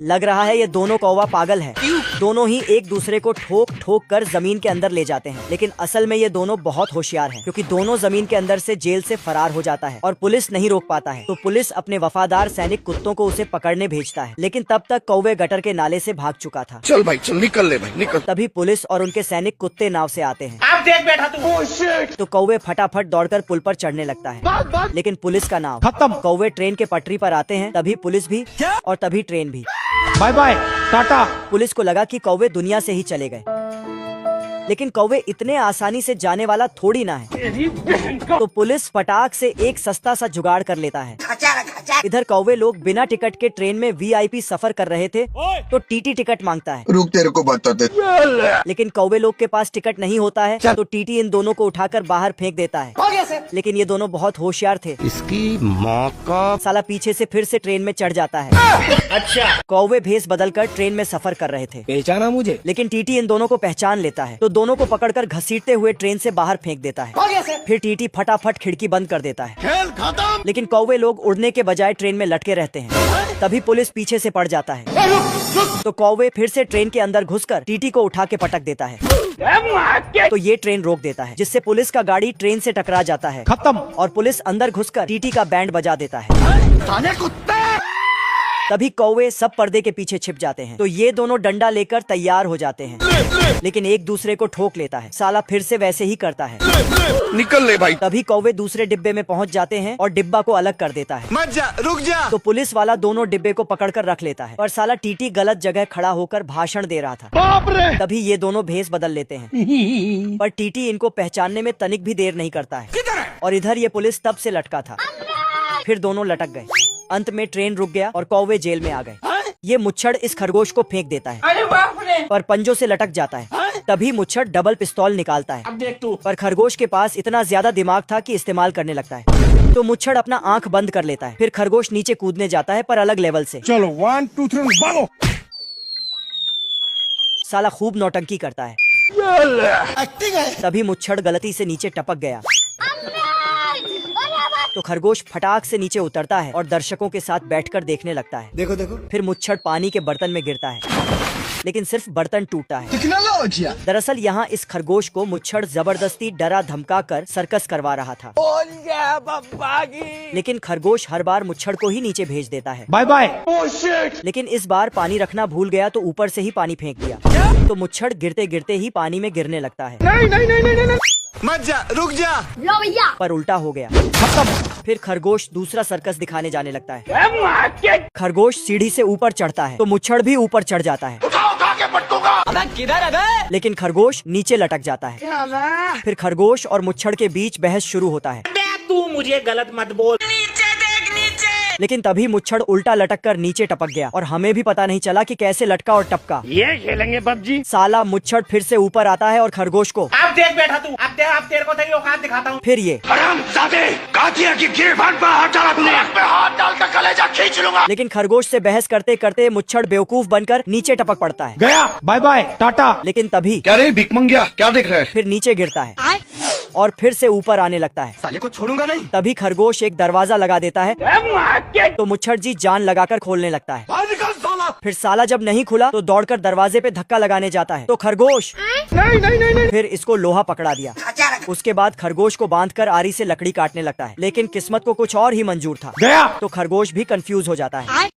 लग रहा है ये दोनों कौवा पागल है। दोनों ही एक दूसरे को ठोक ठोक कर जमीन के अंदर ले जाते हैं, लेकिन असल में ये दोनों बहुत होशियार हैं, क्योंकि दोनों जमीन के अंदर से जेल से फरार हो जाता है और पुलिस नहीं रोक पाता है। तो पुलिस अपने वफादार सैनिक कुत्तों को उसे पकड़ने भेजता है, लेकिन तब तक कौवे गटर के नाले से भाग चुका था। चल भाई चल, निकल ले भाई निकल। तभी पुलिस और उनके सैनिक कुत्ते नाव से आते हैं। आप देख बैठा तू। तो कौवे फटाफट दौड़कर पुल पर चढ़ने लगता है, लेकिन पुलिस का नाव खत्म। कौवे ट्रेन के पटरी पर आते हैं, तभी पुलिस भी और तभी ट्रेन भी। Bye bye Tata. पुलिस को लगा कि कौवे दुनिया से ही चले गए, लेकिन कौवे इतने आसानी से जाने वाला थोड़ी ना है। तो पुलिस फटाक से एक सस्ता सा जुगाड़ कर लेता है। इधर कौवे लोग बिना टिकट के ट्रेन में वीआईपी सफर कर रहे थे, तो टीटी टिकट मांगता है। रुक तेरे को बताते। लेकिन कौवे लोग के पास टिकट नहीं होता है, तो टीटी इन दोनों को उठाकर बाहर फेंक देता है। लेकिन ये दोनों बहुत होशियार थे। इसकी माँ का साला पीछे से फिर से ट्रेन में चढ़ जाता है। अच्छा, कौवे भेस बदलकर ट्रेन में सफर कर रहे थे, पहचाना मुझे। लेकिन टीटी इन दोनों को पहचान लेता है, तो दोनों को पकड़कर घसीटते हुए ट्रेन से बाहर फेंक देता है। फिर टीटी फटाफट खिड़की बंद कर देता है। खेल खत्म। लेकिन कौवे लोग उड़ने के बजाय ट्रेन में लटके रहते हैं। तभी पुलिस पीछे से पड़ जाता है। तो कौवे फिर से ट्रेन के अंदर घुसकर टीटी को उठा के पटक देता है। तो ये ट्रेन रोक देता है, जिससे पुलिस का गाड़ी ट्रेन से टकरा जाता है खत्म। और पुलिस अंदर घुसकर टीटी का बैंड बजा देता है। साले कुत्ते। तभी कौवे सब पर्दे के पीछे छिप जाते हैं। तो ये दोनों डंडा लेकर तैयार हो जाते हैं, लेकिन एक दूसरे को ठोक लेता है। साला फिर से वैसे ही करता है। निकल ले भाई। तभी कौवे दूसरे डिब्बे में पहुंच जाते हैं और डिब्बा को अलग कर देता है। मत जा, रुक जा। तो पुलिस वाला दोनों डिब्बे को पकड़कर रख लेता है, पर साला टीटी गलत जगह खड़ा होकर भाषण दे रहा था। बाप रे। तभी ये दोनों भेस बदल लेते हैं, पर टीटी इनको पहचानने में तनिक भी देर नहीं करता है। और इधर ये पुलिस तब से लटका था। फिर दोनों लटक गए। अंत में ट्रेन रुक गया और कौवे जेल में आ गए। ये मुच्छड़ इस खरगोश को फेंक देता है, अरे बाप रे। पर पंजों से लटक जाता है। तभी मुच्छड़ डबल पिस्तौल निकालता है, अब देख तू। पर खरगोश के पास इतना ज्यादा दिमाग था कि इस्तेमाल करने लगता है। तो मुच्छड़ अपना आंख बंद कर लेता है। फिर खरगोश नीचे कूदने जाता है, पर अलग लेवल से। चलो 1 2 3 भागो। साला खूब नौटंकी करता है। एक्टिंग है। तभी मुच्छड़ गलती से नीचे टपक गया। तो खरगोश फटाक से नीचे उतरता है और दर्शकों के साथ बैठकर देखने लगता है। देखो देखो फिर मुच्छड़ पानी के बर्तन में गिरता है, लेकिन सिर्फ बर्तन टूटा है। टेक्नोलॉजी। दरअसल यहाँ इस खरगोश को मुच्छड़ जबरदस्ती डरा धमका कर सर्कस करवा रहा था, लेकिन खरगोश हर बार मुच्छड़ को ही नीचे भेज देता है। Bye bye. लेकिन इस बार पानी रखना भूल गया, तो ऊपर से ही पानी फेंक दिया। तो मुच्छड़ गिरते गिरते ही पानी में गिरने लगता है। नहीं। मत जा, रुक जा। पर उल्टा हो गया। फिर खरगोश दूसरा सर्कस दिखाने जाने लगता है। खरगोश सीढ़ी से ऊपर चढ़ता है, तो मुच्छड़ भी ऊपर चढ़ जाता है। उठा के पटकूंगा। लेकिन खरगोश नीचे लटक जाता है। फिर खरगोश और मुच्छड़ के बीच बहस शुरू होता है। तू मुझे गलत मत बोल। नीचे देख नीचे। लेकिन तभी मुच्छड़ उल्टा लटक कर नीचे टपक गया, और हमें भी पता नहीं चला कि कैसे लटका और टपका। ये खेलेंगे पबजी। साला मुच्छड़ फिर से ऊपर आता है और खरगोश को आप देख बैठा तू। अब तेरे को तेरी औकात दिखाता हूँ। फिर ये। हरामजादे, कातिया की गिरबान पर हाथ डाला तूने। पे हाथ डालकर कलेजा खींच लूंगा। लेकिन खरगोश से बहस करते करते मुच्छड़ बेवकूफ बनकर नीचे टपक पड़ता है। गया। Bye bye tata. लेकिन तभी क्या रे भिख मंगिया, क्या देख रहा है? फिर नीचे गिरता है और फिर से ऊपर आने लगता है। साले को छोड़ूंगा नहीं। तभी खरगोश एक दरवाजा लगा देता है, तो मुच्छड़ जी जान लगाकर खोलने लगता है। बाहर निकल साला। फिर साला जब नहीं खुला, तो दौड़कर दरवाजे पे धक्का लगाने जाता है। तो खरगोश नहीं। फिर इसको लोहा पकड़ा दिया। उसके बाद खरगोश को बांधकर आरी से लकड़ी काटने लगता है, लेकिन किस्मत को कुछ और ही मंजूर था। गया। तो खरगोश भी कंफ्यूज हो जाता है।